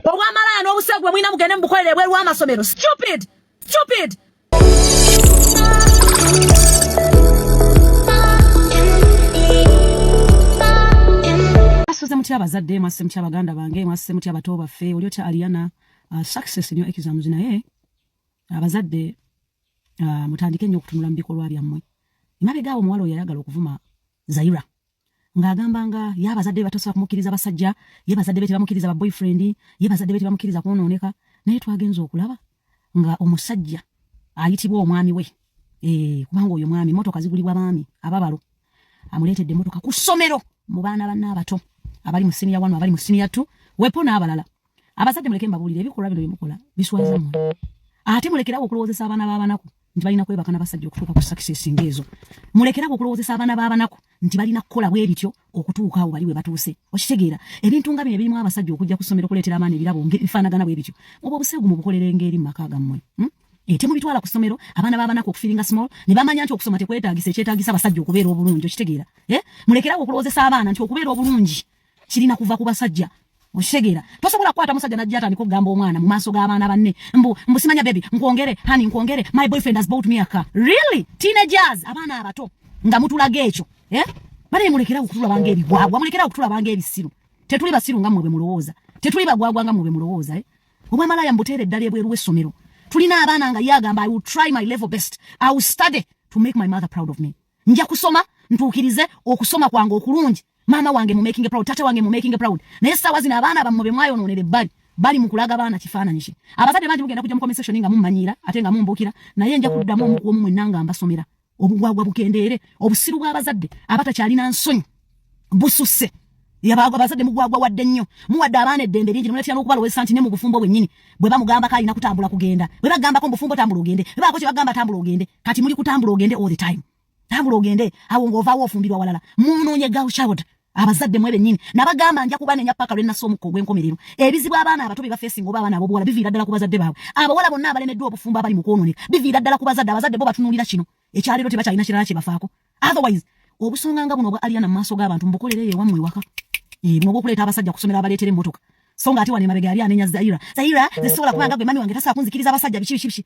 Obwamalaya n'obusegwe mwina mugende mubukolere ebweru w'amasomero. Stupid. Asuze mutya abazadde, mwase mutya abaganda bange, mwase mutya abato baffe, oli otya Ariana success in your exams naye abazadde mutandike nnyo okutunula mu bikolwa byammwe. Imabega omuwala oyayagala okuvuma Zaira ng'agamba nga y'abazadde batosobola kumukiriza basajja, y'abazadde be tebamukiriza ba boyfriend, y'abazadde be tebamukiriza kwonooneka, naye twagenza okulaba nga omusajja ayitibwa omwami we. Kubanga oyo mwami motoka zigulibwa baami ababalo amuleetedde motoka ku ssomero mu baana banna abato abali mu senior 1 abali mu senior 2 wepo n'abalala. Abazadde muleke mbabulire ebikolwa bino byemukola biswaza mu. Ate mulekerawo okulowoozesa abaana b'abanako nti balina kwebaka n'abasajja okutuuka ku success ngeezo. Mulekerawo okulowoozesa abaana b'abanako nti balina kukola bwe bityo okutuuka awo bali we batuuse. Okitegeera ebintu nga bino ebirimu abasajja okujja ku ssomero kuleetera abaana ebirabo bifaanagana bwe bityo. Obwo obusegu mu bukolere ngeri mu maka gammwe. Temubitwala ku ssomero abaana b'abanako okufiringa small ne bamanya nti okusoma tekwetaagisa ekyetaagisa abasajja okubeera obulungi. Okitegeera mulekerawo okulowoozesa abaana nti okubeera obulungi kirina kuva ku basajja. Oshegera tosobola kwata musajja najja atandika okugamba omwana mu maaso g'abaana banne mbu simanya baby nkwongere honey nkwongere my boyfriend has bought me a car. Really? Teenagers abaana abato nga mutulaga ekyo bale mulekera okutula bange ebigwagwa mulekera okutula bange ebisiru. Tetuli basiru nga mmwe mulowooza, tetuli bagwagwa nga mmwe mulowooza. Obwamalaya mbuteere eddala ebweru w'essomero. Tulina abaana nga yagamba I will try my level best, I will study to make my mother proud of me. Nja kusoma ntuukirize okusoma kwange okulungi mama wange mu making proud, tata wange mu making proud. Naye sawa zina abaana bamwe bemwayonoonere bali mu kulaga abaana kifaananyi ki. Abazadde bangi mugenda kujja mu comment section nga mummanyira ate nga mumbukira naye nja kuddamu omu kuomu mwenanga mbasomera obugwagwa bukendeere obusiru bw'abazadde abatakyalina nsonyi bususse yabagwa abazadde mugwagwa wadde nnyo muwadde abaana eddembe lingi muletera n'okubalowesa nti ne mu bufumbo bwennyini bwe bamugamba ko alina kutambula kugenda bwe bagambako mu bufumbo tambula ogende bwe bako kye bagamba tambula ogende kati muli kutambula ogende all the time. Tambula ogende awo ng'ovaawo ofumbirwa walala munoonye girl child. Abazadde mwe bennyini nabagamba nja kubanenya paka lwe naso omukko gw'enkomerero ebizibu abaana abato bye bafeesinga oba abaana abobuwala biviira ddala ku bazadde baabwe. Abawala bonna abalemeddwa obufumbo abali mu kwonooneka biviira ddala ku bazadde. Abazadde bo batunuulira kino ekyaleero tebakyalina kirala kye bafaako. Otherwise obusonga nga buno obwa Ariana mu maaso g'abantu mbukolere ewammwe ewaka n'obwokuleeta abasajja kusomera abaleetere emmotoka so nga ate wane mabega Ariana ennya Zaira zisobola kubanga gwe mami wange tasobola kunzikiriza abasajja biki.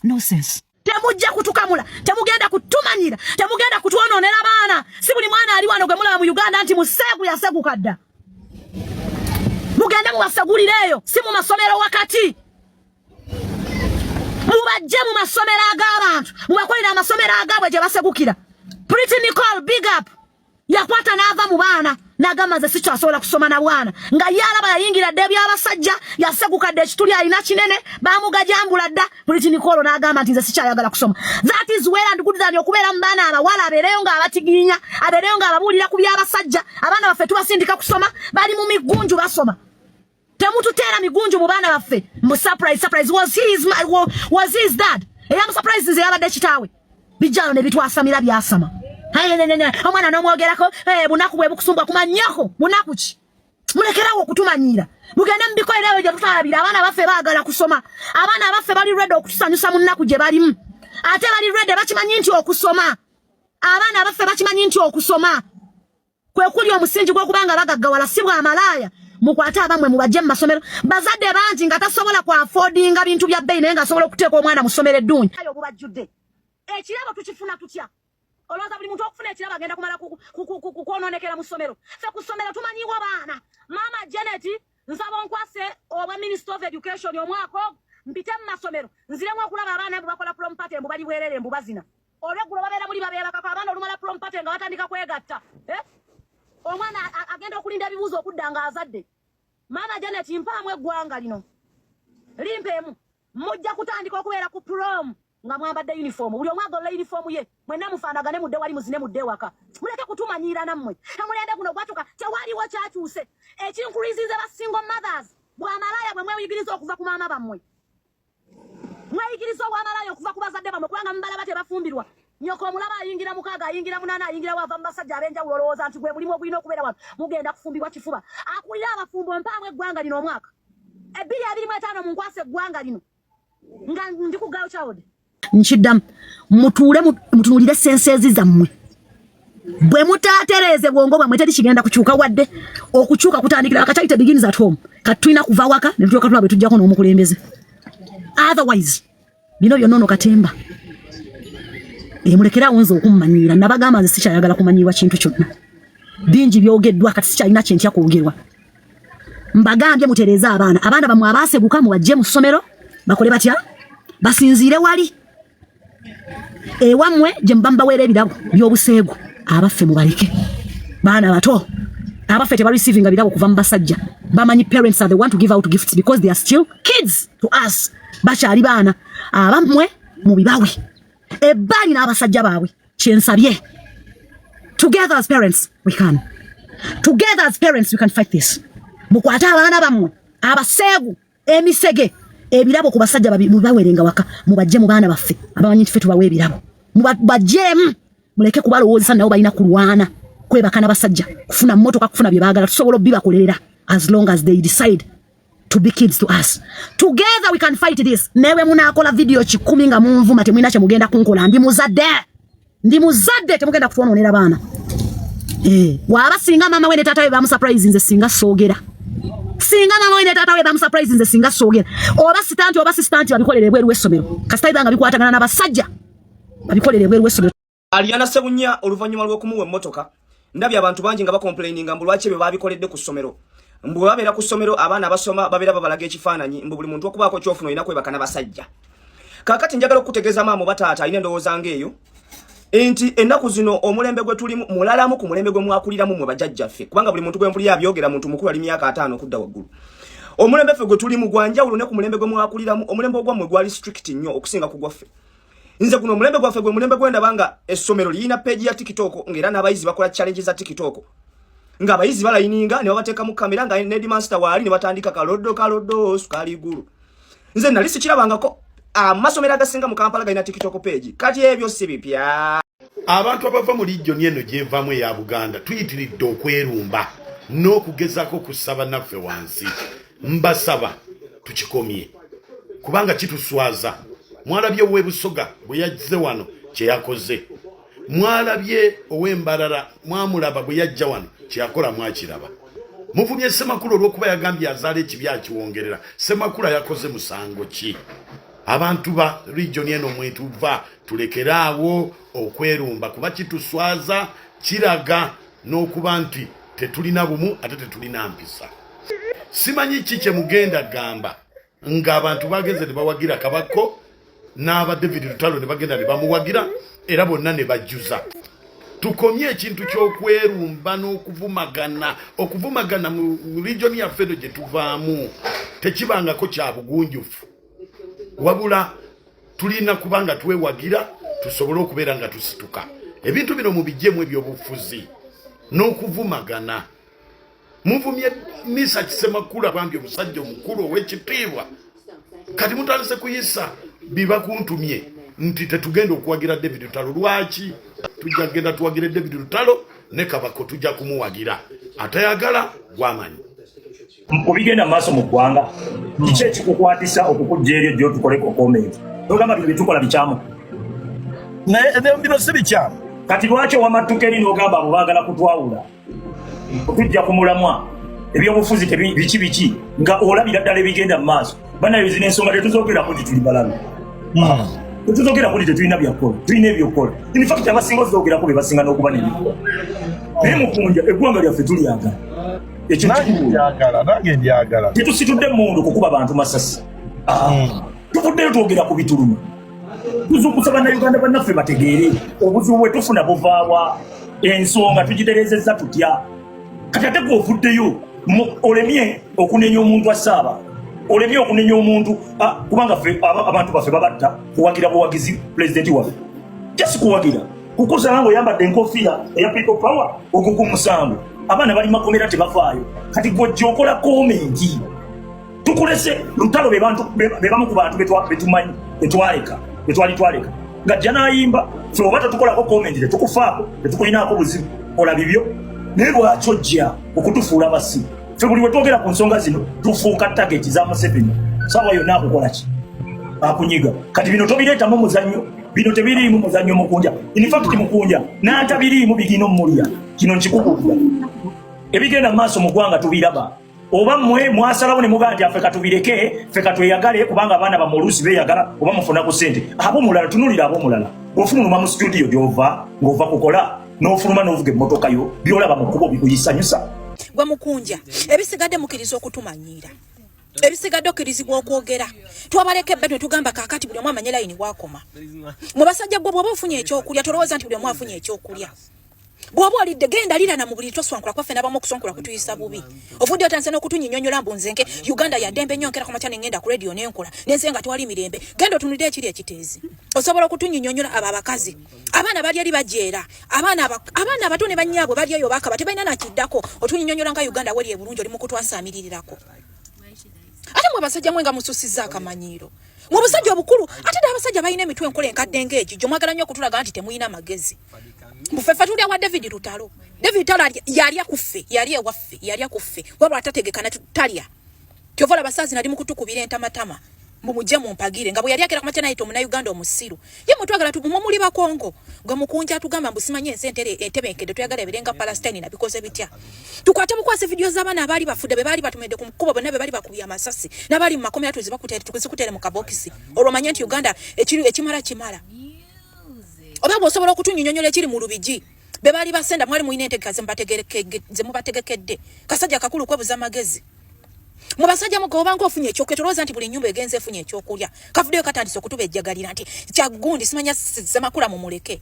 No sense. Temujja kutukamula, temugenda kutumanyira, temugenda kutwonoonera baana. Si buli mwana ali wano gwe mulaba mu Uganda nti musegu yaseguka dda. Mugende mubasegulireeyo, si mu masomero wakati. Mubajje mu masomero ag'abantu, mubakolera amasomero agaabwe gye basegukira. Pretty Nicole, big up. Yakwata n'ava mu baana n'agamba nze sikyasobola kusoma na bwana nga yalaba yayingira dde by'abasajja yaseguka dde ekituli alina kinene baamugajambula dda. Pretty Nicole n'agamba nti nze sikyayagala kusoma. That is well and good than okubeera mu baana abawala abeereyo ng'abatigiinya abeereyo ng'ababuulira ku by'abasajja. Abaana baffe tubasindika kusoma bali mu migunju basoma. Temututeera migunju mu baana baffe. Mu surprise was his dad eyamu surprise nze yabadde kitaawe bijjalo ne bitwasamira byasama. Omwana n'omwogerako bunaku bwe bukusumba kumanyako bunaku ki. Mulekerawo okutumanyira mugende mu bikolero gye tutwalabira. Abaana baffe baagala kusoma, abaana baffe bali ready okutusanyusa mu nnaku gye balimu ate bali ready bakimanyi nti okusoma. Abaana baffe bakimanyi nti okusoma kwe kuli omusingi gw'okubanga bagaggawala si bwamalaya. Mukwate abamwe mubajje mu masomero. Bazadde bangi nga tasobola ku affordinga bintu bya bbeyi naye nga asobola okuteeka omwana mu ssomero eddungi. Ayo bubajjudde ekirabo tukifuna tutya. Olowooza buli muntu okufuna ekirabo agenda kumala kwonoonekera mu ssomero. Ffe ku ssomero tumanyiwo baana. Mama Janet nsaba onkwase obwa Minister of Education omwaka mpite mu masomero nziremu okulaba abaana mbu bakola prom party mbu bali bwerere mbu bazina. Olweggulo babeera muli babeebakako abaana olumala prom party nga batandika kwegatta. Omwana agenda okulinda ebibuuzo okudda nga azadde. Mama Janet mpaamu eggwanga lino limpeemu mujja kutandika okubeera ku prom nga mwambadde uniform. Buli omu agolla uniform ye mwenna mufaanagane mudde wali muzine mudde waka. Muleke kutumanyiira nammwe. Omulende guno gwatuka tewaliwo kyakyuse. Ekinkuliizize ba single mothers bwamalaya bwe mweyigiriza okuva ku maama bammwe. Mweyigiriza obwamalaya okuva ku bazadde bammwe kubanga mubalaba tebafumbirwa. Nyoko omulaba ayingira mukaaga ayingira munaana ayingira wava mu basajja ab'enjawulo olowooza nti gwe mulimu ogulina okubeera wano mugenda kufumbirwa kifuba. Akulira abafumbo mpaamu eggwanga lino omwaka 225 mu nkwasa eggwanga lino nga ndi ku girl child. Nchiddamu mutuule mutunulire senseezi zammwe. Bwe mutaatereeze bwongo bwammwe teri kigenda kukyuka wadde okukyuka kutandikira akakyayite begins at home. katulina kuva waka ne tuyoka tulabe tujjako n'omukulembeze. Otherwise bino byonno Katemba mulekera wonzo okummanyira nabagamba nze sikyayagala kumanyirwa kintu kyonna. Bingi byogeddwa kati sikyalina kyentya kwogerwa. Mbagambye mutereza abaana bamwe abaseguka mu bajje mu ssomero bakole batya basinziire wali ewamwe gye mbamba weera ebirabo by'obuseegu abaffe mubaleke baana bato abaffe teba receiving birabo kuva mu basajja bamanyi parents are the one to give out gifts because they are still kids to us bakyali baana abamwe mubibawe ebbali n'abasajja baabwe kyensabye. Together as parents we can. Together as parents we can fight this. Mukwata abaana bammwe abaseegu emisege ebirabo ku basajja mubawerenga waka mubajje mu baana baffe abamanyi ffe tubawe ebirabo mubajjemu muleke kubalowoozesa nabo balina kulwana kwebaka n'abasajja kufuna mmotoka kufuna bye baagala tusobola bibakolerera as long as they decide to be kids to us. Together we can fight this. Newe munaakola video 10 nga munvuma temwina kye mugenda kunkola ndi muzadde temugenda kutwonoonera baana. Waba singa mama we ne taata we bamu surprise nze singa soogera. Singa mama we ne taata we bamu surprise nze singa soogera. Oba sitanti babikolere bweru w'essomero. Kasita ibanga bikwatagana n'abasajja babikolere bweru w'essomero. Ariana Sebunya oluvannyuma lw'okumuwa emmotoka ndabye abantu bangi nga bakomplaininga mbu lwaki bye babikoledde ku ssomero. Mbu babeera ku ssomero abaana basoma babeera babalaga ekifaananyi mbu buli muntu okubaako kyofuna olina kwebaka n'abasajja. Kaakati njagala okutegeeza maama bataata alina endowooza ng'eyo enti ennaku zino omulembe gwe tulimu mulalamu ku mulembe gwe mwakuliramu mwe bajjajjaffe kubanga buli muntu gwe mpulira abyogera muntu mukulu ali myaka 5 okudda waggulu. Omulembe ffe gwe tulimu gwanjawulo ne ku mulembe gwe mwakuliramu omulembe ogwammwe gwali strict nnyo okusinga ku gwaffe. Nze guno omulembe gwaffe gwe mulembe gwendaba nga essomero liyina page ya TikTok ng'era n'abayizi bakola challenge za TikTok. Nga abayizi balayininga ne babateeka mu kamera nga Nedmaster waali ne batandika kalodo sukali gulu. Nze nali sikirabangako amasomero agasinga mu Kampala galina TikTok page. Kati ebyo si bipya. Abantu abava mu region eno gyevamu ya Buganda tuyitiridde okwerumba n'okugezako kusaba naffe wansi. Mbasaba tukikomye kubanga kituswaza. Mwalabye Owebusoga bwe yajze wano kye yakoze. Mwalabye Owembalala mwamulaba bwe yajja wano kye yakola mwakiraba. Muvumye Ssemakula olw'okuba yagambye azaala ekibi akiwongerera. Ssemakula yakoze musango ki? Abantu ba region eno mwetuva tulekeraawo okwerumba kuba kituswaza kiraga n'okuba nti tetulina bumu ate tetulina mpisa. Simanyi ki kye mugenda gamba ng'abantu bageze ne bawagira Kabako n'aba David Lutalo ne bagenda ne bamuwagira era bonna ne bajjuza. Tukomye ekintu ky'okwerumba n'okuvumagana mu region yaffe gye tuvaamu tekibangako kya bugunjufu. Wabula tulina kubanga twewagira tusobole okubeera nga tusituka. Ebintu bino mubijjemu ebyobufuzi n'okuvumagana. Muvumye Misa Kisemakula bambi omusajja omukulu ow'ekitiibwa. Kati mutandise kuyisa biba kuntumye nti tetugenda okuwagira David Lutalo. Lwaki tujja kugenda tuwagire David Lutalo ne Kabako tujja kumuwagira atayagala gwamanyi. Kubigenda maaso mu ggwanga kiki ekikukwatisa okukujja eryo gyo tukoleko comment togamba bino bitukola bikyamu bino si bikyamu. Kati lwaki owamatuka eri n'ogamba abo baagala kutwawula okujja ku mulamwa ebyobufuzi biki nga olabira ddala ebigenda mu maaso. Banayo zina ensonga tetuzoogerako nti tuli balalu tetuzoogerako nti tetulina byakola tulina ebyokola. In fact abasinga ozoogerako be basinga n'okuba n'ebikola naye mukunja eggwanga lyaffe tulyagala. Nange ndyagala tetusitudde mundu kukuba bantu masasi. Tuvuddeyo twogera ku bituluma tuzukusa bannayuganda bannaffe bategeere obuzibu bwe tufuna buvaawa ensonga tugiterezezza tutya. Kati ate gw'ovuddeyo olemye okunenya omuntu asaaba olemye okunenya omuntu kubanga ffe abantu baffe babatta kuwagira buwagizi pulezidenti waffe jasi kuwagira kukusanga ng'oyambadde enkofiira eya people power okukumusango abaana bali makomera tebafaayo. Kati gw'ojja okola komenti tukulese Lutalo be bamu ku bantu betumanyi betwaleka ng'ajja n'ayimba ffe oba tetukolako komenti tetukufaako tetukulinaako buzibu kola bibyo. Naye lwaki ojja okutufuula basibu? Ffe buli we twogera ku nsonga zino tufuuka tageti za Museveni saawa yonna akukola ki? Akunyiga. Kati bino tobireetamu muzannyo bino tebiriimu muzannyo mukunja. In fact mukunja n'atabiriimu bigina omulya kino nkikubuulira. Ebigenda maaso mu ggwanga tubiraba oba mwe mwasalawo ne muganja affe katubireke ffe katweyagale kubanga abaana bamulusi beyagala oba mufuna ku ssente abo mulala tunulira abo mulala ofuluma mu studio gyova ng'ova kukola n'ofuluma n'ovuga emmotoka yo byolaba mu kkubo bikuyisanyusa gwe mukunja ebisigadde mukiriza okutumanyiira ebisigadde okkirizibwa okwogera twabaleka ebbetwe tugamba kaakati buli omu amanye layini bwakoma mu basajja gwe bw'oba ofunye ekyokulya tolowooza nti buli omu afunye ekyokulya bw'oba olidde genda lirana mu buli toswankula kwaffe n'abamu okuswankula kutuyisa bubi ovudde otanse n'okutunyinyonyola mbu nzenke uganda yaddembe nnyo nkera ku makya ne ngenda ku rediyo n'enkola n'ense nga tewali mirembe genda otunulire ekiri ekiteezi osobola okutunyinyonyola abo abakazi abaana bali eri bajeera abaana abato ne bannyaabwe bali eyo bakaba tebalina nakiddako otunyinyonyola nga uganda weri ebulungi oli mu kutwasaamirirako ate mwe basajja mwe nga mususizza akamanyiiro mu busajja obukulu ate ddala abasajja balina emitwe enkola enkadde ng'egyo mwagala nnyo okutulaga nti temuyina magezi mufefa tulya wa David Lutalo yali akuffe yali ewaffe yali akuffe wabula atategekana talya kyovola basazi nali mu kutukubira entamatama mumujje mu mpagire nga bwe yali akera ku matya naye tomuna Uganda omusiru ye mutwagala tugumumuli bakongo gwe mukunja tugamba mbusimanye ensentere entebenkedde tuyagala ebirenga Palestine na bikoze bitya tukwate bukwase video z'abaana abaali bafudde be baali batumedde ku mukubo bonna be baali bakubya amasasi n'abali mu makomera tuziba kutere tukuzikutere mu kabokisi olwamanya nti Uganda ekimala kimala oba bw'osobola okutunyinyonyola ekiri mu lubigi be baali basenda mwali muyina entegeka ze mubategekedde kasajja kakulu kwebuza amagezi mu basajja mugoba ng'ofunye ekyokulya tolowooza nti buli nnyumba egenze efunye ekyokulya kavuddeyo katandise okutuba ejjagalira nti kyagundi simanya semakula mumuleke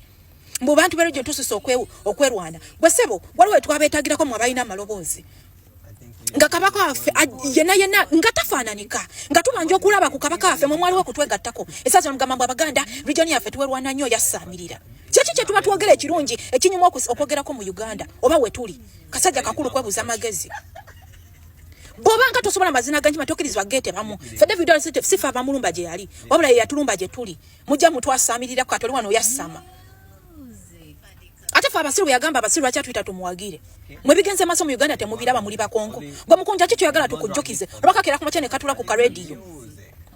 mbu bantu berejo ntususe okwerwana gwe ssebo waliwo twabeetagirako mu abalina amaloboozi nga kabaka waffe yenna nga tafaananika nga tubanja okulaba ku kabaka waffe mwe mwaliwo okutwegattako esaaza mugamba mbu abaganda regioni yaffe tuwerwana nnyo yassaamirira kyeki kye tuba twogera ekirungi ekinyuma okwogerako mu Uganda oba we tuli kasajja kakulu kwebuza amagezi bw'obanga tosobola mazina gangi matokkirizibwa geete bamu ffe David Alsite sifa abamulumba gye yali wabula ye yatulumba gye tuli mujja mutwasaamirira katoli wano yassama ate fe abasiru yagamba abasiru lwaki atuyita tumuwagire mwe bigenze maaso mu Uganda temubiraba muli bakongo gwe mukunja ki tuyagala tukujjukize olwakakera ku makya ne katula ku karediyo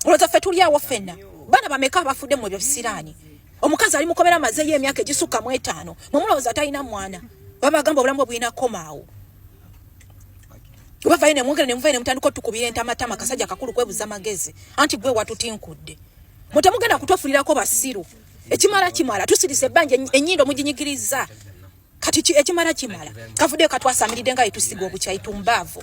olowooza ffe tuli awo ffenna baana bameka abafudde mu ebyo bisiraani omukazi ali mukomera maze y'emyaka egisukka mu 5 mwe mulowooza talina mwana babagamba obulamu bulina komaawo ubavayo ne mwongera ne muvayo ne mutandika otukubira entamatama kasajja kakulu kwebuza amagezi anti gwe watutinkudde mutemugenda kutwafulirako basiru ekimala tusirise ebbanja ennyindo muginyigiriza kati ekimala kavuddeyo katwasamiridde nga yetusiga obukyayi tumbaavu